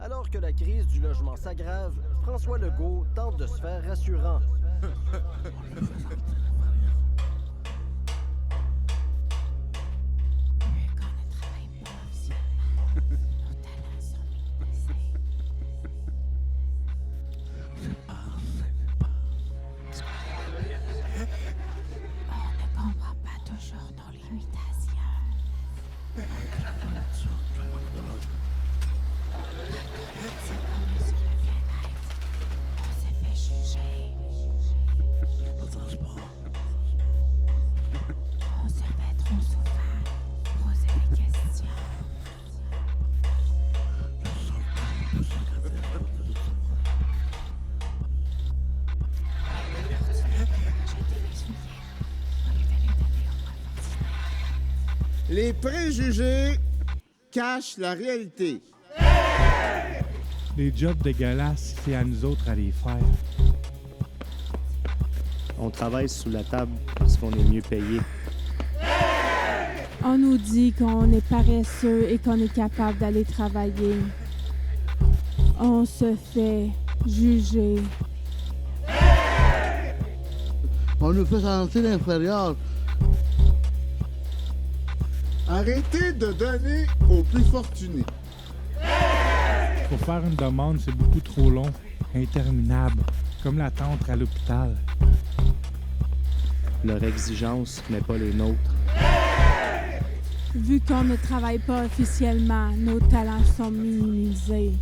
Alors que la crise du logement s'aggrave, François Legault tente de se faire rassurant. Les préjugés cachent la réalité. Les jobs dégueulasses, c'est à nous autres à les faire. On travaille sous la table parce qu'on est mieux payé. On nous dit qu'on est paresseux et qu'on est capable d'aller travailler. On se fait juger. On nous fait sentir inférieur. Arrêtez de donner aux plus fortunés. Pour faire une demande, c'est beaucoup trop long, interminable, comme l'attente à l'hôpital. Leur exigence, mais pas les nôtres. Vu qu'on ne travaille pas officiellement, nos talents sont minimisés.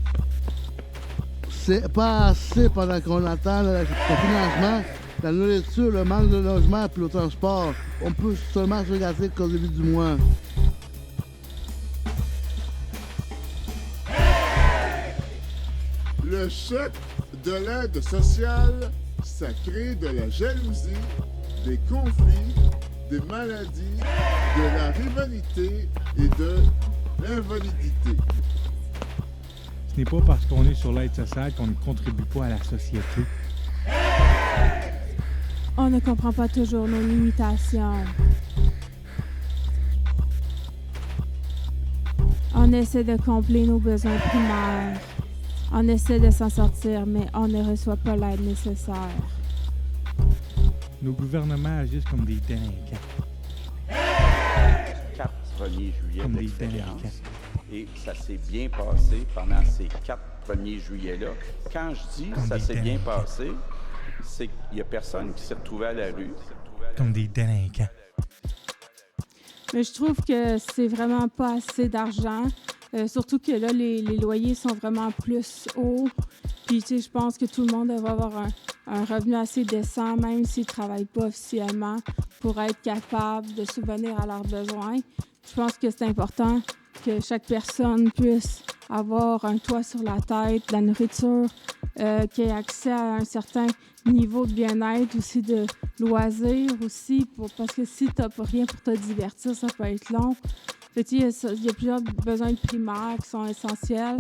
C'est pas assez pendant qu'on attend le financement, la nourriture, le manque de logement et le transport. On peut seulement se gâter qu'au début du mois. Le choc de l'aide sociale, ça crée de la jalousie, des conflits, des maladies, de la rivalité et de l'invalidité. Ce n'est pas parce qu'on est sur l'aide sociale qu'on ne contribue pas à la société. On ne comprend pas toujours nos limitations. On essaie de combler nos besoins primaires. On essaie de s'en sortir, mais on ne reçoit pas l'aide nécessaire. Nos gouvernements agissent comme des délinquants. 4 premiers juillet Comme des d'expérience. délinquants. Et ça s'est bien passé pendant ces 4 premiers juillets-là. Quand je dis Comme ça des s'est bien délinquants. passé, c'est qu'il n'y a personne qui s'est retrouvé à la rue. Comme des délinquants. Mais je trouve que c'est vraiment pas assez d'argent. Surtout que là, les loyers sont vraiment plus hauts. Puis, tu sais, je pense que tout le monde devrait avoir un revenu assez décent, même s'ils ne travaillent pas officiellement, pour être capable de subvenir à leurs besoins. Je pense que c'est important que chaque personne puisse avoir un toit sur la tête, de la nourriture, qu'il ait accès à un certain niveau de bien-être, aussi de loisirs aussi, parce que si tu n'as pas rien pour te divertir, ça peut être long. Fait, il y a plusieurs besoins primaires qui sont essentiels.